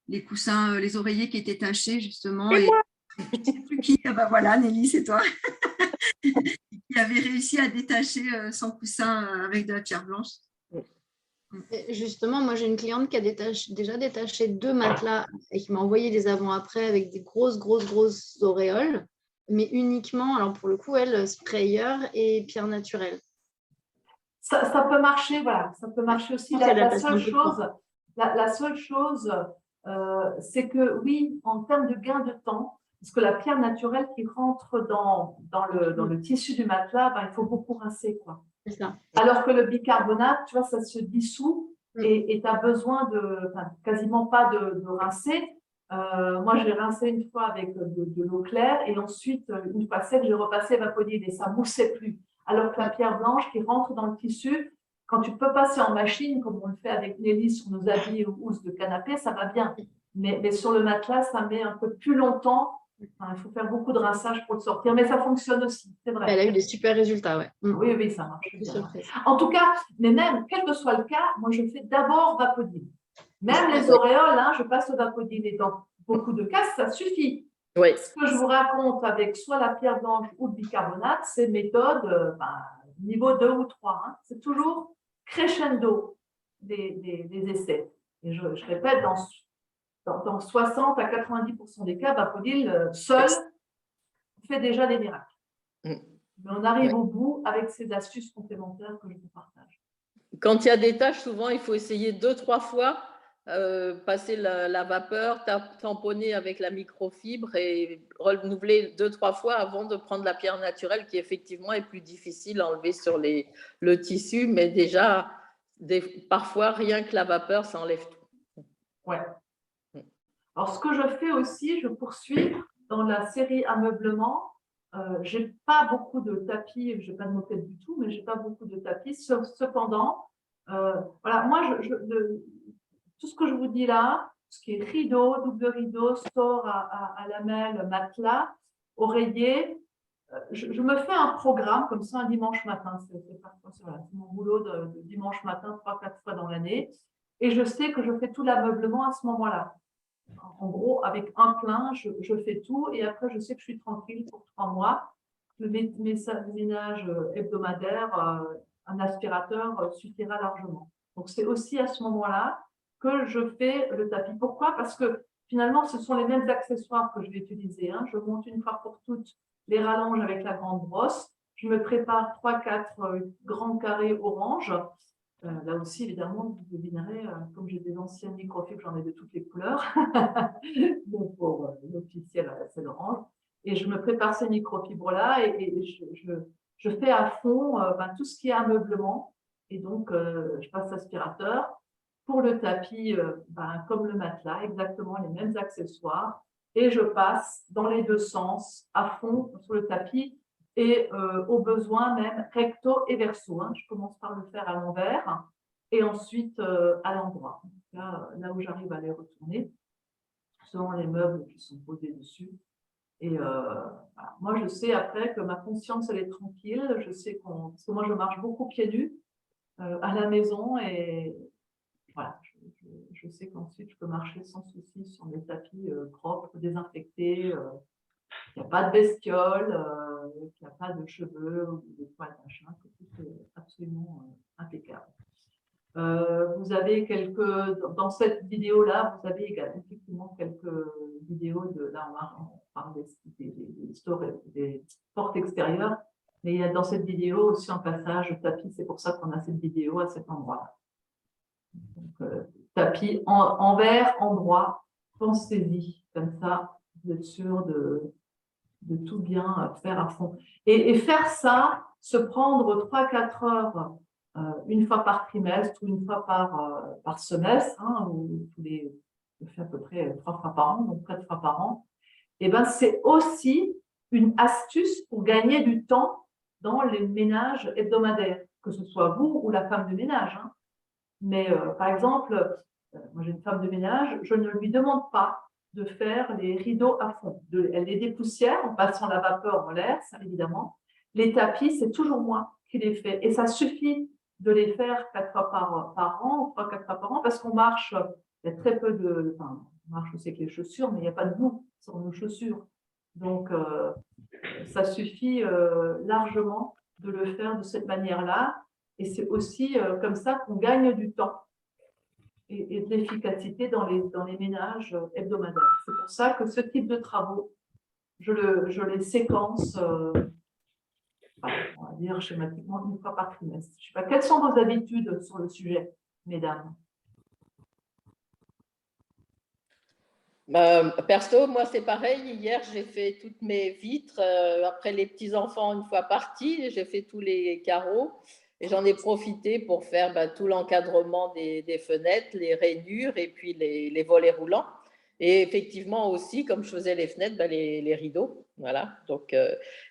les coussins, les oreillers qui étaient tachés justement. Et je ne sais plus qui, ah bah voilà, Nelly, c'est toi, qui avait réussi à détacher son coussin avec de la pierre blanche. Justement, moi j'ai une cliente qui a déjà détaché 2 matelas et qui m'a envoyé les avant-après avec des grosses auréoles, mais uniquement, alors pour le coup, elle, sprayer et pierre naturelle. Ça peut marcher, voilà, ça peut marcher aussi. La seule chose, c'est que oui, en termes de gain de temps, parce que la pierre naturelle qui rentre dans le tissu du matelas, ben, il faut beaucoup rincer, quoi. C'est ça. Alors que le bicarbonate, tu vois, ça se dissout et tu as besoin quasiment pas de rincer. Moi, j'ai rincé une fois avec de l'eau claire et ensuite, une fois sec, j'ai repassé Vaponil et ça ne moussait plus. Alors que la pierre blanche qui rentre dans le tissu, quand tu peux passer en machine, comme on le fait avec Nelly sur nos habits ou housses de canapé, ça va bien. Mais sur le matelas, ça met un peu plus longtemps. Enfin, il faut faire beaucoup de rinçage pour le sortir, mais ça fonctionne aussi, c'est vrai. Elle a eu des super résultats, ouais. Oui, oui, ça marche bien. En tout cas, mais même, quel que soit le cas, moi, je fais d'abord Vapodil. Même les auréoles, hein, je passe au Vapodil. Et dans beaucoup de cas, ça suffit. Oui. Ce que je vous raconte avec soit la pierre blanche ou le bicarbonate, c'est méthode niveau 2 ou 3. Hein. C'est toujours crescendo des essais. Et je répète, dans 60 à 90% des cas, Vapodil seul fait déjà des miracles. Mais on arrive au bout avec ces astuces complémentaires que je vous partage. Quand il y a des tâches, souvent, il faut essayer 2-3 fois, passer la vapeur, tamponner avec la microfibre et renouveler 2-3 fois avant de prendre la pierre naturelle qui, effectivement, est plus difficile à enlever sur le tissu. Mais déjà, parfois, rien que la vapeur, ça enlève tout. Ouais. Alors, ce que je fais aussi, je poursuis dans la série ameublement. Je n'ai pas beaucoup de tapis, je ne vais pas de moquette du tout, mais je n'ai pas beaucoup de tapis. Cependant, voilà, moi, tout ce que je vous dis là, ce qui est rideau, double rideau, store à lamelles, matelas, oreiller, je me fais un programme comme ça un dimanche matin. C'est mon boulot de dimanche matin, 3-4 fois dans l'année. Et je sais que je fais tout l'ameublement à ce moment-là. En gros, avec un plein, je fais tout et après, je sais que je suis tranquille pour 3 mois. Le ménage hebdomadaire, un aspirateur suffira largement. Donc, c'est aussi à ce moment-là que je fais le tapis. Pourquoi? Parce que finalement, ce sont les mêmes accessoires que je vais utiliser. Hein. Je monte une fois pour toutes les rallonges avec la grande brosse. Je me prépare 3-4 grands carrés orange. Là aussi, évidemment, vous devinerez, comme j'ai des anciennes microfibres, j'en ai de toutes les couleurs. Donc, pour l'officiel, c'est l'orange. Et je me prépare ces microfibres-là et je fais à fond tout ce qui est ameublement. Et donc, je passe aspirateur. Pour le tapis, comme le matelas, exactement les mêmes accessoires. Et je passe dans les deux sens, à fond sur le tapis. Et au besoin même recto et verso. Hein. Je commence par le faire à l'envers et ensuite à l'endroit. Là où j'arrive à les retourner, selon les meubles qui sont posés dessus. Et voilà. Moi, je sais après que ma conscience, elle est tranquille. Je sais parce que moi, je marche beaucoup pieds nus à la maison et voilà, je sais qu'ensuite, je peux marcher sans souci sur des tapis propres, désinfectés. Il n'y a pas de bestiole, qu'il n'y a pas de cheveux ou de poils, machin, que tout est absolument impeccable. Vous avez dans cette vidéo-là, vous avez effectivement quelques vidéos là on parle des portes extérieures, mais il y a dans cette vidéo aussi un passage tapis, c'est pour ça qu'on a cette vidéo à cet endroit-là. Tapis en vert, endroit, pensez-y, comme ça, vous êtes sûr de tout bien faire à fond. Et faire ça, se prendre 3-4 heures une fois par trimestre ou une fois par semestre, hein, ou je fais à peu près 3 fois par an, donc 4 fois par an, et ben c'est aussi une astuce pour gagner du temps dans les ménages hebdomadaires, que ce soit vous ou la femme de ménage. Hein. Mais par exemple, moi j'ai une femme de ménage, je ne lui demande pas de faire les rideaux à fond. Elle les dépoussière en passant la vapeur en l'air, ça évidemment. Les tapis, c'est toujours moi qui les fais. Et ça suffit de les faire 4 fois par an, 3-4 fois par an, parce qu'on marche, il y a très peu enfin, on marche aussi avec les chaussures, mais il n'y a pas de boue sur nos chaussures. Donc, ça suffit largement de le faire de cette manière-là. Et c'est aussi comme ça qu'on gagne du temps et de l'efficacité dans les ménages hebdomadaires. C'est pour ça que ce type de travaux, je les séquence, on va dire schématiquement, une fois par trimestre. Je sais pas, quelles sont vos habitudes sur le sujet, mesdames? Perso, moi c'est pareil. Hier, j'ai fait toutes mes vitres. Après les petits-enfants, une fois partis, j'ai fait tous les carreaux. Et j'en ai profité pour faire tout l'encadrement des fenêtres, les rainures et puis les volets roulants. Et effectivement aussi, comme je faisais les fenêtres, les rideaux. Voilà. Donc,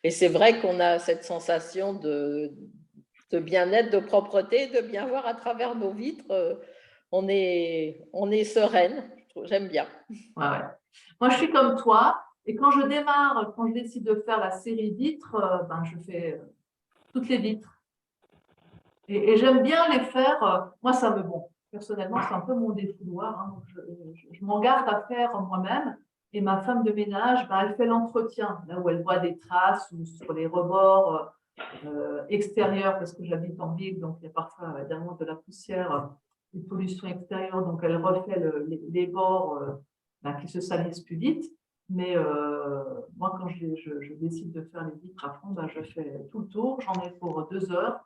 et c'est vrai qu'on a cette sensation de bien-être, de propreté, de bien voir à travers nos vitres. On est sereine. J'aime bien. Ouais. Moi, je suis comme toi. Et quand je décide de faire la série vitres, je fais toutes les vitres. Et j'aime bien les faire. Moi, personnellement, c'est un peu mon défouloir. Hein, donc je m'en garde à faire moi-même. Et ma femme de ménage, elle fait l'entretien, là où elle voit des traces ou sur les rebords extérieurs, parce que j'habite en ville, donc il y a parfois évidemment de la poussière, une pollution extérieure, donc elle refait les bords qui se salissent plus vite. Mais moi, quand je décide de faire les vitres à fond, je fais tout le tour, j'en ai pour 2 heures.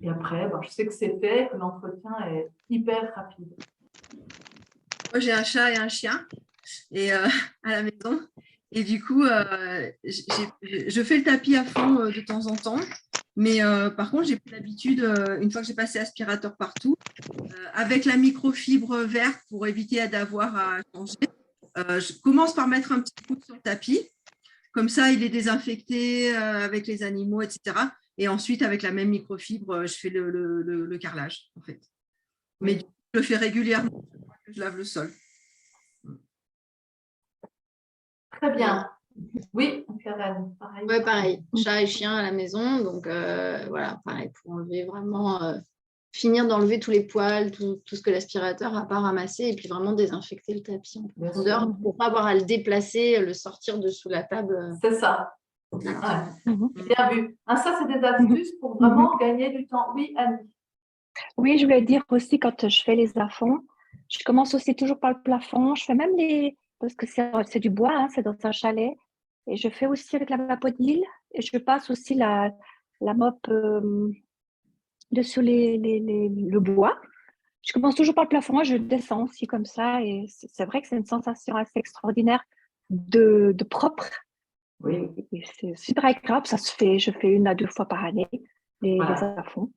Et après, je sais que c'est fait, que l'entretien est hyper rapide. Moi, j'ai un chat et un chien à la maison. Et du coup, je fais le tapis à fond de temps en temps. Mais par contre, j'ai pris l'habitude, une fois que j'ai passé aspirateur partout, avec la microfibre verte pour éviter d'avoir à changer, je commence par mettre un petit coup sur le tapis. Comme ça, il est désinfecté avec les animaux, etc. Et ensuite, avec la même microfibre, je fais le carrelage, en fait. Mais du coup, je le fais régulièrement, je lave le sol. Très bien. Oui, Karen, pareil. Ouais, pareil. Chat et chien à la maison. Donc, voilà, pareil, pour enlever vraiment, finir d'enlever tous les poils, tout ce que l'aspirateur n'a pas ramassé et puis vraiment désinfecter le tapis en profondeur pour ne pas avoir à le déplacer, le sortir de sous la table. C'est ça. Voilà. Bien vu. Ça, c'est des astuces pour vraiment gagner du temps. Oui, Annie. Oui, je voulais dire aussi, quand je fais les plafonds, je commence aussi toujours par le plafond. Je fais même parce que c'est du bois, hein, c'est dans un chalet. Et je fais aussi avec la vapodile. Et je passe aussi la mop dessus le bois. Je commence toujours par le plafond et je descends aussi comme ça. Et c'est vrai que c'est une sensation assez extraordinaire de propre. Oui. Et c'est super agréable. Je fais 1 à 2 fois par année les plafonds.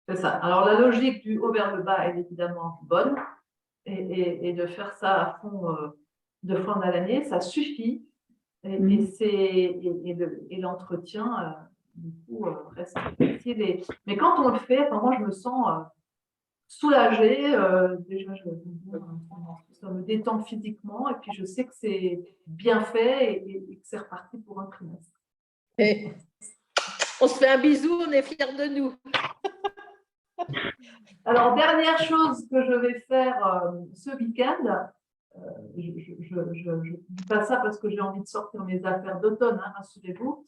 C'est ça. Alors, la logique du haut vers le bas est évidemment bonne. Et de faire ça à fond 2 fois dans l'année, ça suffit. Et l'entretien, du coup, reste facile. Mais quand on le fait, moi, je me sens soulagée. Déjà, ça me détend physiquement. Et puis, je sais que c'est bien fait et que c'est reparti pour un trimestre. Et on se fait un bisou, on est fiers de nous. Alors, dernière chose que je vais faire ce week-end, je ne dis pas ça parce que j'ai envie de sortir mes affaires d'automne, hein, rassurez-vous.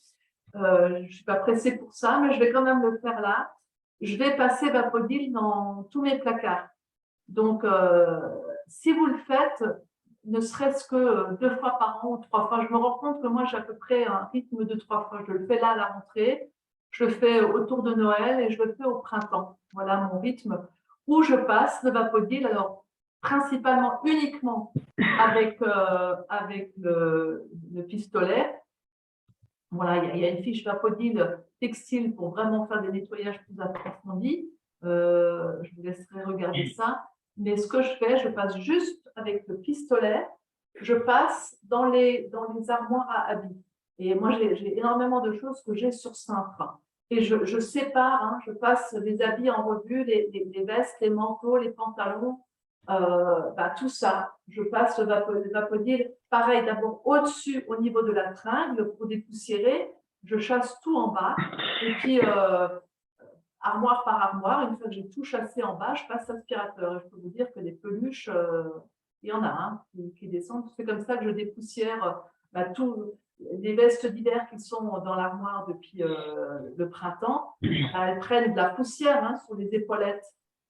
Je ne suis pas pressée pour ça, mais je vais quand même le faire là. je vais passer Vapodil dans tous mes placards. Donc, si vous le faites, ne serait-ce que 2 fois par an ou 3 fois, je me rends compte que moi, j'ai à peu près un rythme de 3 fois. Je le fais là à la rentrée, je le fais autour de Noël et je le fais au printemps. Voilà mon rythme où je passe le Vapodil. Alors, principalement, uniquement avec le pistolet. Voilà, il y a une fiche Vapodil textile pour vraiment faire des nettoyages plus approfondis. Je vous laisserai regarder ça. Mais ce que je fais, je passe juste avec le pistolet, je passe dans les armoires à habits. Et moi, j'ai énormément de choses que j'ai sur cintre. Et je sépare, hein, je passe les habits en revue, les vestes, les manteaux, les pantalons, tout ça. Je passe le Vapodil, pareil, d'abord au-dessus, au niveau de la tringle, pour dépoussiérer. Je chasse tout en bas. Et puis, armoire par armoire, une fois que j'ai tout chassé en bas, je passe l'aspirateur. Et je peux vous dire que des peluches, il y en a qui descendent. C'est comme ça que je dépoussière tout, les vestes d'hiver qui sont dans l'armoire depuis le printemps. Elles prennent de la poussière sur les épaulettes.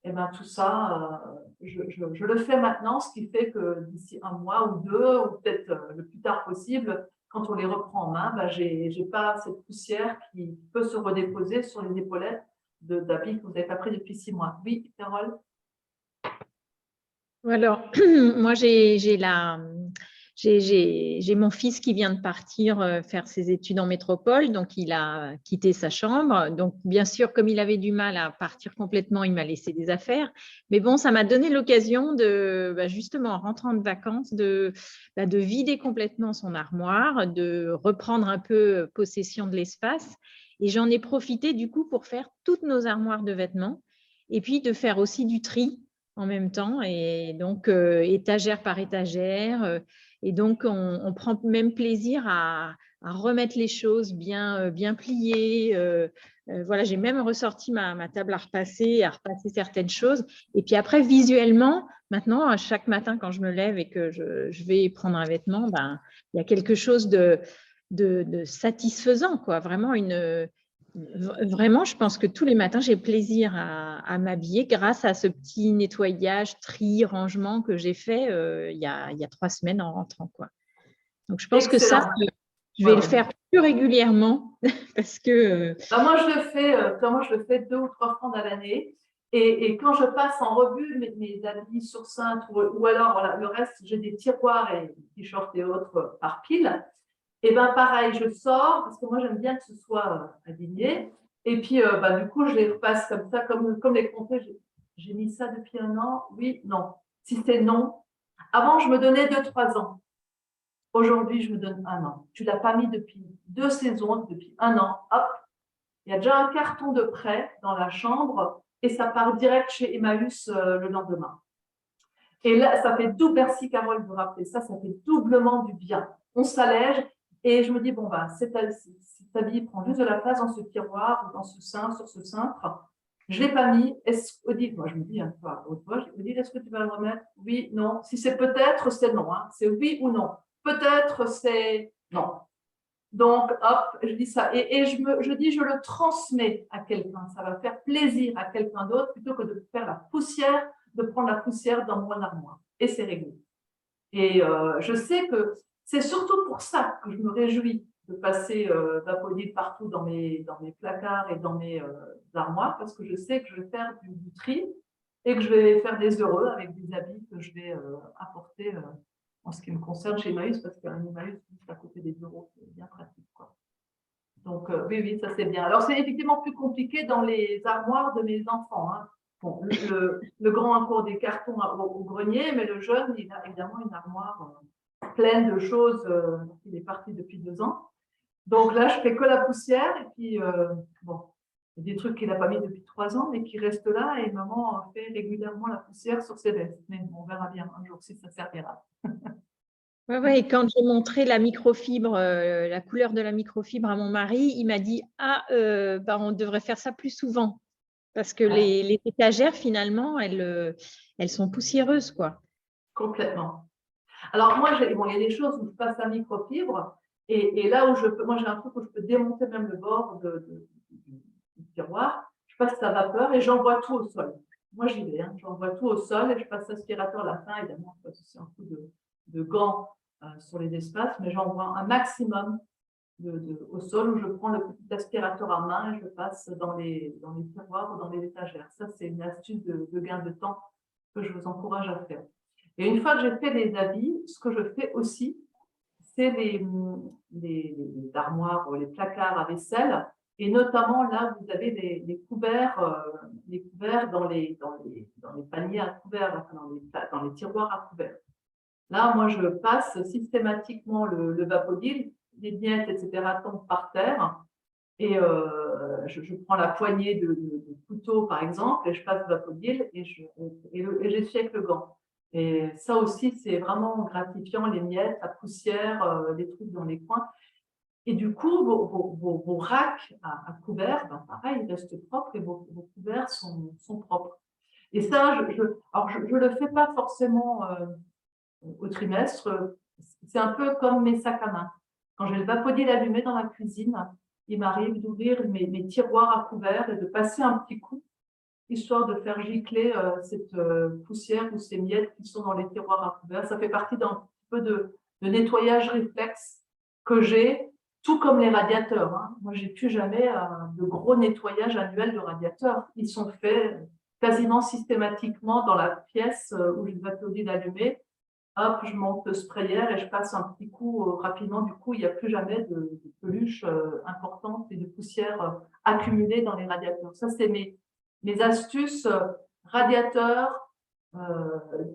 Et tout ça, je le fais maintenant, ce qui fait que d'ici 1 mois ou 2, ou peut-être le plus tard possible, quand on les reprend en main, j'ai pas cette poussière qui peut se redéposer sur les épaulettes d'habits que vous n'avez pas pris depuis 6 mois. Oui, Carole? Alors, moi, j'ai mon fils qui vient de partir faire ses études en métropole, donc il a quitté sa chambre. Donc, bien sûr, comme il avait du mal à partir complètement, il m'a laissé des affaires. Mais bon, ça m'a donné l'occasion de, justement, en rentrant de vacances, de vider complètement son armoire, de reprendre un peu possession de l'espace. Et j'en ai profité du coup pour faire toutes nos armoires de vêtements et puis de faire aussi du tri en même temps. Et donc, étagère par étagère. Et donc, on prend même plaisir à remettre les choses bien pliées. Voilà, j'ai même ressorti ma table à repasser certaines choses. Et puis après, visuellement, maintenant, chaque matin, quand je me lève et que je vais prendre un vêtement, il y a quelque chose de satisfaisant, quoi. Vraiment, je pense que tous les matins, j'ai plaisir à m'habiller grâce à ce petit nettoyage, tri, rangement que j'ai fait il y a 3 semaines en rentrant, quoi. Donc, je pense que ça, je vais le faire plus régulièrement parce que… moi, je le fais 2 ou 3 fois dans l'année. Et quand je passe en revue mes habits sur cintre ou alors voilà, le reste, j'ai des tiroirs et t-shirts et autres par pile. Et pareil, je sors parce que moi, j'aime bien que ce soit aligné. Et puis, du coup, je les repasse comme ça, comme les compter. J'ai mis ça depuis 1 an. Oui, non. Si c'est non. Avant, je me donnais 2-3 ans. Aujourd'hui, je me donne 1 an. Tu ne l'as pas mis depuis 2 saisons, depuis 1 an. Hop, il y a déjà un carton de prêt dans la chambre et ça part direct chez Emmaüs le lendemain. Et là, ça fait double, merci Carole de vous rappeler ça fait doublement du bien. On s'allège et je me dis, cet habit prend juste de la place dans ce tiroir ou dans ce cintre, sur ce cintre. Je ne l'ai pas mis. Odile, moi je me dis, Odile, est-ce que tu vas le remettre? Oui, non. Si c'est peut-être, c'est non. C'est oui ou non. Peut-être, c'est non. Donc, hop, je dis ça. Et je dis, je le transmets à quelqu'un. Ça va faire plaisir à quelqu'un d'autre plutôt que de faire la poussière, de prendre la poussière dans mon armoire. Et c'est réglé. Et je sais que c'est surtout pour ça que je me réjouis de passer Vapodil partout dans mes placards et dans mes armoires, parce que je sais que je vais faire du tri et que je vais faire des heureux avec des habits que je vais apporter en ce qui me concerne chez Emmaüs, parce qu'un Emmaüs, juste à côté des bureaux, c'est bien pratique, quoi. Donc, oui, ça c'est bien. Alors, c'est effectivement plus compliqué dans les armoires de mes enfants. Bon, le grand a encore des cartons au grenier, mais le jeune, il a évidemment une armoire pleine de choses. Il est parti depuis 2 ans. Donc là, je fais que la poussière. Et puis, il y a des trucs qu'il n'a pas mis depuis 3 ans, mais qui restent là. Et maman fait régulièrement la poussière sur ses vestes. Mais on verra bien un jour si ça servira. Oui, quand j'ai montré la microfibre, la couleur de la microfibre à mon mari, il m'a dit « Ah, on devrait faire ça plus souvent. » Parce que les étagères, finalement, elles sont poussiéreuses, quoi. Complètement. Alors, moi, il y a des choses où je passe la microfibre. Et là où moi, j'ai un truc où je peux démonter même le bord du tiroir. Je passe la vapeur et j'envoie tout au sol. Moi, j'y vais, hein, j'envoie tout au sol et je passe l'aspirateur à la fin, évidemment, je passe aussi un coup de gants sur les espaces, mais j'envoie un maximum au sol où je prends le petit aspirateur à main et je passe dans les tiroirs ou dans les étagères. Ça, c'est une astuce de gain de temps que je vous encourage à faire. Et une fois que j'ai fait les habits, ce que je fais aussi, c'est les armoires, les placards à vaisselle. Et notamment, là, vous avez les couverts dans les paniers à couverts, dans les tiroirs à couverts. Là, moi, je passe systématiquement le Vapodil, les miettes, etc., tombent par terre. Et je prends la poignée de couteau, par exemple, et je passe le Vapodil et j'essuie avec le gant. Et ça aussi, c'est vraiment gratifiant, les miettes, la poussière, les trucs dans les coins. Et du coup, vos racks à couverts, ben pareil, ils restent propres et vos couverts sont propres. Et ça, alors je ne le fais pas forcément au trimestre. C'est un peu comme mes sacs à main. Quand j'ai le Vapodil allumé dans la cuisine, il m'arrive d'ouvrir mes tiroirs à couverts et de passer un petit coup, histoire de faire gicler cette poussière ou ces miettes qui sont dans les tiroirs à couverts. Ça fait partie d'un peu de nettoyage réflexe que j'ai, tout comme les radiateurs. Hein. Moi, je n'ai plus jamais de gros nettoyage annuel de radiateurs. Ils sont faits quasiment systématiquement dans la pièce où j'ai le Vapodil allumé. Hop, je monte le sprayer et je passe un petit coup rapidement. Du coup, il n'y a plus jamais de peluche importante et de poussière accumulée dans les radiateurs. Ça, c'est mes astuces radiateurs,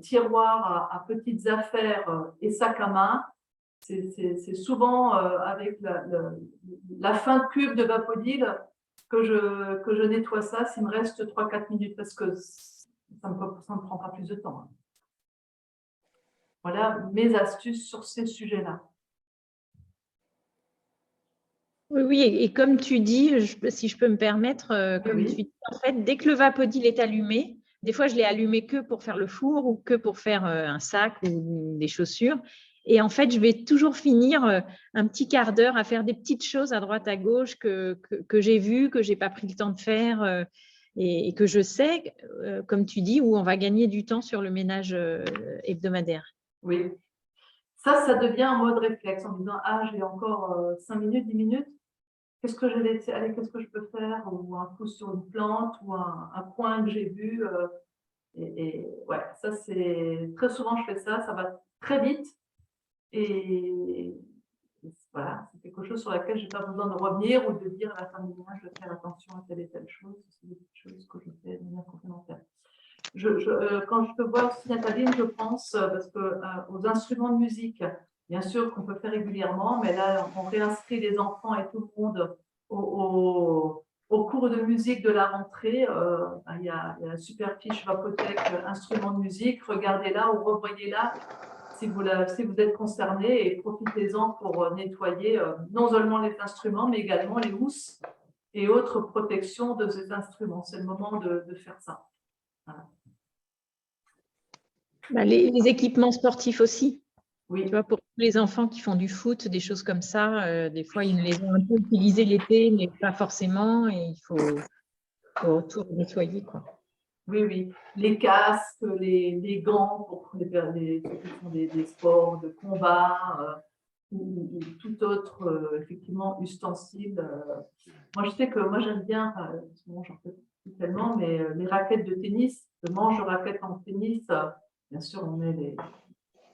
tiroirs à petites affaires et sacs à main. C'est souvent avec la fin de cube de Vapodil que je nettoie ça s'il me reste 3-4 minutes parce que ça ne me prend pas plus de temps. Hein. Voilà mes astuces sur ces sujets-là. Oui, et comme tu dis, si je peux me permettre, comme Oui. tu dis, en fait, dès que le Vapodil est allumé, des fois, je l'ai allumé que pour faire le four ou que pour faire un sac ou des chaussures. Et en fait, je vais toujours finir un petit quart d'heure à faire des petites choses à droite, à gauche que j'ai vues, que je n'ai pas pris le temps de faire et que je sais, comme tu dis, où on va gagner du temps sur le ménage hebdomadaire. Oui. Ça devient un mode réflexe en disant « Ah, j'ai encore 5 minutes, 10 minutes. Qu'est-ce que qu'est-ce que je peux faire ?» Ou un coup sur une plante ou un coin que j'ai vu. Et ouais, ça, c'est… Très souvent, je fais ça. Ça va très vite. Et voilà, c'est quelque chose sur laquelle je n'ai pas besoin de revenir ou de dire à la fin du mois, je vais faire attention à telle et telle chose. C'est des petites choses que je fais de manière complémentaire. Quand je te vois aussi, Nathalie, je pense, parce que aux instruments de musique, bien sûr qu'on peut faire régulièrement, mais là, on réinscrit les enfants et tout le monde au cours de musique de la rentrée. Il y a la super fiche Vapothèque instruments de musique. Regardez-la ou revoyez-la si vous êtes concerné et profitez-en pour nettoyer non seulement les instruments, mais également les housses et autres protections de ces instruments. C'est le moment de faire ça. Voilà. Bah, les équipements sportifs aussi. Oui. Tu vois, pour les enfants qui font du foot, des choses comme ça, des fois, ils les ont un peu utilisés l'été, mais pas forcément, et il faut tout nettoyer, quoi. Oui, oui. Les casques, les gants pour ceux qui font des sports de combat ou tout autre, effectivement, ustensile. Moi, je sais que moi, j'aime bien, j'en fais plus tellement, mais les raquettes de tennis, le manche de raquette en tennis, bien sûr, on met les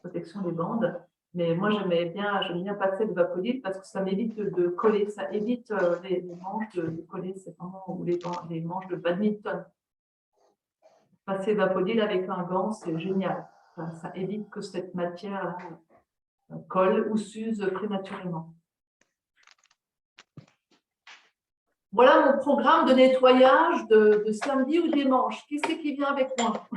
protections des bandes. Mais moi, j'aime bien passer le Vapodil parce que ça m'évite de coller, ça évite les manches de coller, c'est vraiment, ou les manches de badminton. Passer Vapodil avec un gant, c'est génial. Ça évite que cette matière colle ou s'use prématurément. Voilà mon programme de nettoyage de samedi ou dimanche. Qui c'est qui vient avec moi?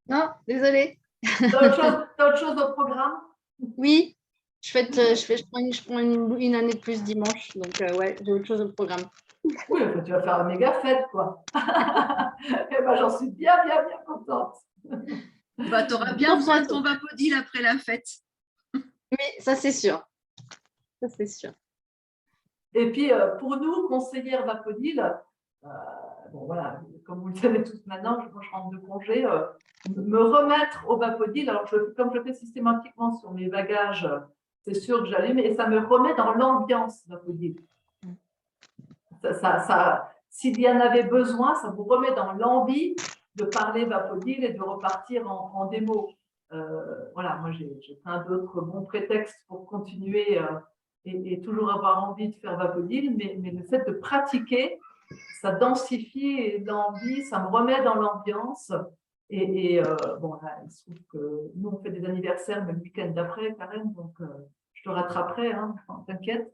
Non, désolée. T'as autre chose au programme? Oui, je prends une année de plus dimanche. Donc, ouais, j'ai autre chose au programme. Oui, tu vas faire la méga fête, quoi. Et ben, j'en suis bien contente. Bah, tu auras bien besoin de ton Vapodil après la fête. Mais ça, c'est sûr. Ça, c'est sûr. Et puis, pour nous, conseillères Vapodil, bon, voilà, comme vous le savez tous maintenant, moi, je rentre de congé, me remettre au Vapodil. Alors, comme je fais systématiquement sur mes bagages, c'est sûr que j'allume et ça me remet dans l'ambiance Vapodil. S'il y en avait besoin, ça vous remet dans l'envie de parler Vapodil et de repartir en démo. Voilà, moi j'ai plein d'autres bons prétextes pour continuer et toujours avoir envie de faire Vapodil, mais le fait de pratiquer, ça densifie l'envie, ça me remet dans l'ambiance. Bon, là, il se trouve que nous, on fait des anniversaires même le week-end d'après, Karen, donc je te rattraperai, hein, t'inquiète.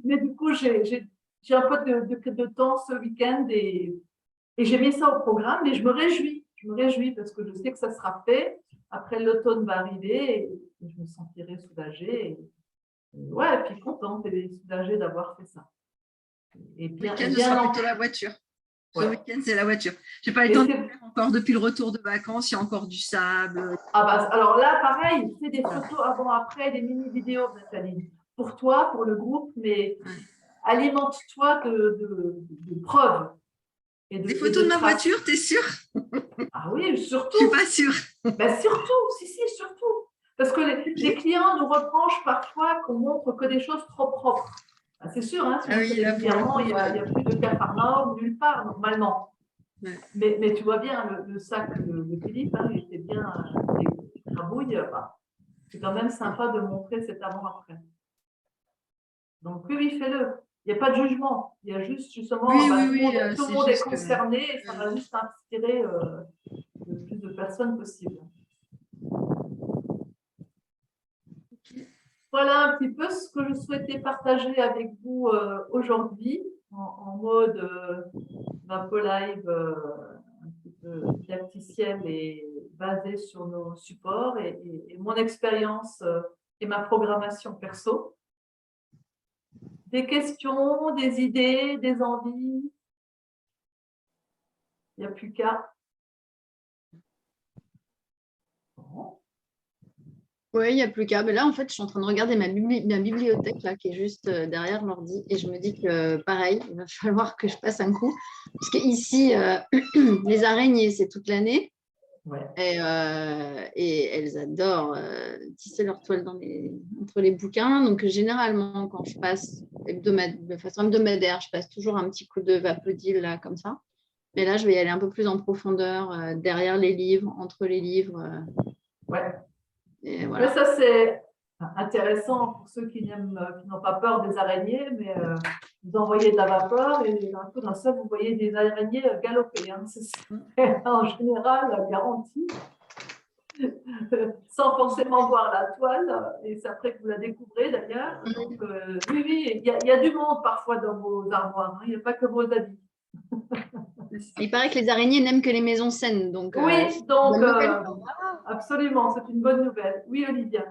Mais du coup, j'ai un peu de temps ce week-end et j'ai mis ça au programme, mais je me réjouis. Je me réjouis parce que je sais que ça sera fait. Après, l'automne va arriver et je me sentirai soulagée. Ouais, et puis contente et soulagée d'avoir fait ça. Et bien, le week-end, ce sera plutôt la voiture. Ce week-end, c'est la voiture. Je n'ai pas eu le temps de faire encore depuis le retour de vacances. Il y a encore du sable. Ah bah, alors là, pareil, fais des photos avant-après, des mini-vidéos, Nathalie. Pour toi, pour le groupe, mais alimente-toi de preuves. Des photos de ma voiture, t'es sûre? Ah oui, surtout. Je ne suis pas sûre. Ben surtout, si, surtout. Parce que les clients nous reprochent parfois qu'on montre que des choses trop propres. Ben, c'est sûr, hein, clairement, il n'y a plus de capharnaüm nulle part, normalement. Ouais. Mais tu vois bien, le sac de Philippe, hein, il était bien crabouille. C'est quand même sympa de montrer cet avant-après. Donc oui, fais-le. Il n'y a pas de jugement. Il y a juste, justement, tout le monde est concerné et ça va juste inspirer le plus de personnes possible. Voilà un petit peu ce que je souhaitais partager avec vous aujourd'hui en mode VapoLive un petit peu didacticiel et basé sur nos supports et mon expérience et ma programmation perso. Des questions, des idées, des envies? Il n'y a plus qu'à. Oui, il n'y a plus qu'à. Mais là, en fait, je suis en train de regarder ma bibliothèque là, qui est juste derrière l'ordi. Et je me dis que, pareil, il va falloir que je passe un coup. Parce qu'ici, les araignées, c'est toute l'année. Ouais. Et elles adorent tisser leur toile entre les bouquins. Donc, généralement, quand je passe de façon hebdomadaire, je passe toujours un petit coup de Vapodil là, comme ça. Mais là, je vais y aller un peu plus en profondeur, derrière les livres, entre les livres. Ouais. Et voilà. Mais ça, c'est intéressant pour ceux qui n'ont pas peur des araignées, mais vous envoyez de la vapeur et un coup d'un seul, vous voyez des araignées galoper. Hein. C'est en général garanti, sans forcément voir la toile, et c'est après que vous la découvrez d'ailleurs. Donc, oui, il y a du monde parfois dans vos armoires, hein. Il n'y a pas que vos habits. Il paraît que les araignées n'aiment que les maisons saines. Donc, oui, donc absolument, c'est une bonne nouvelle. Oui, Olivia.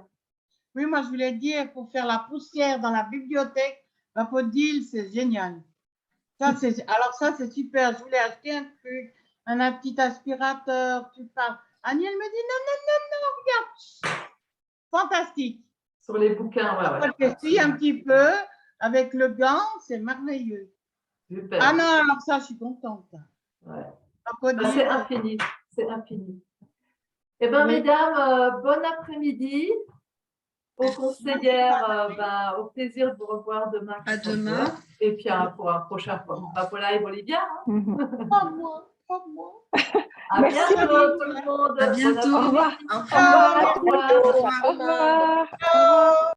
Oui, moi je voulais dire, pour faire la poussière dans la bibliothèque, Vapodil, c'est génial. Alors ça, c'est super. Je voulais acheter un truc, un petit aspirateur, tu parles. Aniel me dit non, regarde. Fantastique. Sur les bouquins, ouais. Je suis un petit peu avec le gant, c'est merveilleux. Super. Ah non, alors ça, je suis contente. Ouais. C'est infini, c'est infini. Eh bien, oui. Mesdames, bon après-midi. Aux conseillères, au plaisir de vous revoir demain. À demain. Et puis pour un prochain VapoLive, Olivia. Hein. Pas moi. À bientôt, tout le monde. À bientôt. Au revoir. Au revoir. Au revoir. Au revoir.